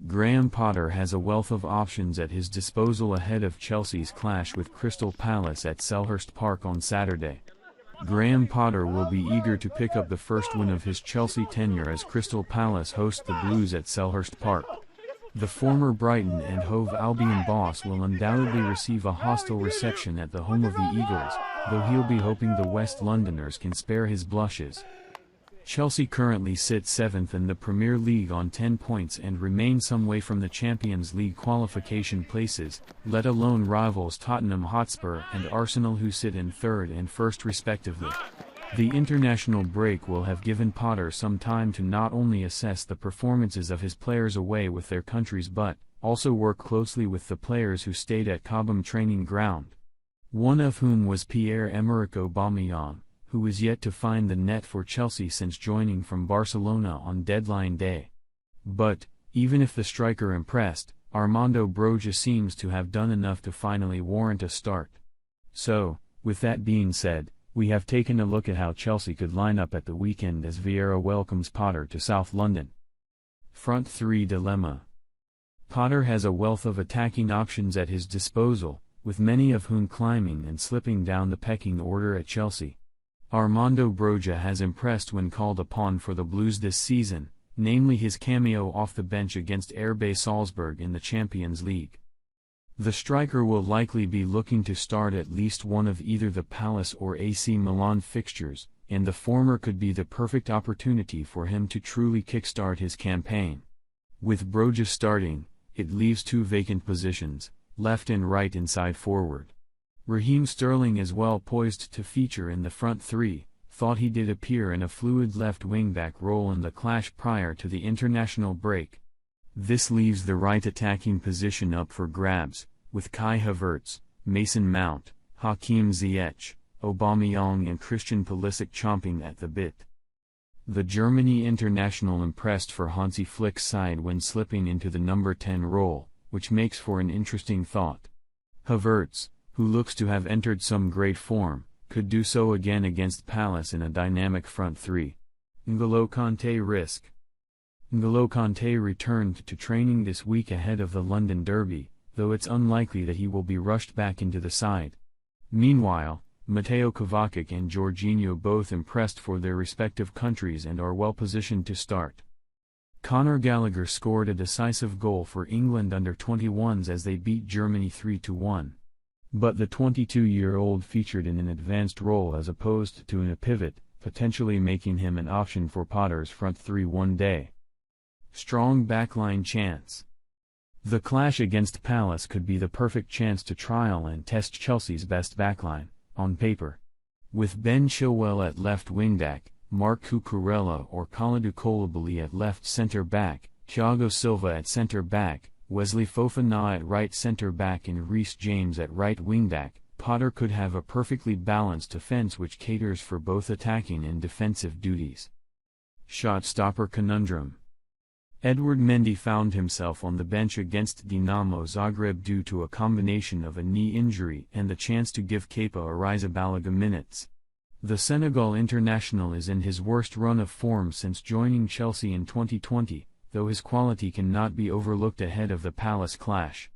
Graham Potter has a wealth of options at his disposal ahead of Chelsea's clash with Crystal Palace at Selhurst Park on Saturday. Graham Potter will be eager to pick up the first win of his Chelsea tenure as Crystal Palace host the Blues at Selhurst Park. The former Brighton and Hove Albion boss will undoubtedly receive a hostile reception at the home of the Eagles, though he'll be hoping the West Londoners can spare his blushes. Chelsea currently sit 7th in the Premier League on 10 points and remain some way from the Champions League qualification places, let alone rivals Tottenham Hotspur and Arsenal, who sit in 3rd and 1st respectively. The international break will have given Potter some time to not only assess the performances of his players away with their countries but also work closely with the players who stayed at Cobham training ground. One of whom was Pierre-Emerick Aubameyang, who is yet to find the net for Chelsea since joining from Barcelona on deadline day. But, even if the striker impressed, Armando Broja seems to have done enough to finally warrant a start. So, with that being said, we have taken a look at how Chelsea could line up at the weekend as Vieira welcomes Potter to South London. Front 3 dilemma. Potter has a wealth of attacking options at his disposal, with many of whom climbing and slipping down the pecking order at Chelsea. Armando Broja has impressed when called upon for the Blues this season, namely his cameo off the bench against RB Salzburg in the Champions League. The striker will likely be looking to start at least one of either the Palace or AC Milan fixtures, and the former could be the perfect opportunity for him to truly kickstart his campaign. With Broja starting, it leaves 2 vacant positions, left and right inside forward. Raheem Sterling is well poised to feature in the front 3, thought he did appear in a fluid left wing-back role in the clash prior to the international break. This leaves the right attacking position up for grabs, with Kai Havertz, Mason Mount, Hakim Ziyech, Aubameyang and Christian Pulisic chomping at the bit. The Germany international impressed for Hansi Flick's side when slipping into the number 10 role, which makes for an interesting thought. Havertz, who looks to have entered some great form, could do so again against Palace in a dynamic front 3. N'Golo Kante risk. N'Golo Kante returned to training this week ahead of the London derby, though it's unlikely that he will be rushed back into the side. Meanwhile, Mateo Kovacic and Jorginho both impressed for their respective countries and are well positioned to start. Conor Gallagher scored a decisive goal for England under-21s as they beat Germany 3-1. But the 22-year-old featured in an advanced role as opposed to in a pivot, potentially making him an option for Potter's front 3 one day. Strong backline chance. The clash against Palace could be the perfect chance to trial and test Chelsea's best backline, on paper. With Ben Chilwell at left wing-back, Marc Cucurella or Kalidou Koulibaly at left centre-back, Thiago Silva at centre-back, Wesley Fofana at right centre-back and Reece James at right wing-back, Potter could have a perfectly balanced offense which caters for both attacking and defensive duties. Shot-stopper conundrum. Edward Mendy found himself on the bench against Dinamo Zagreb due to a combination of a knee injury and the chance to give Kepa Arrizabalaga minutes. The Senegal international is in his worst run of form since joining Chelsea in 2020, though his quality cannot be overlooked ahead of the Palace clash.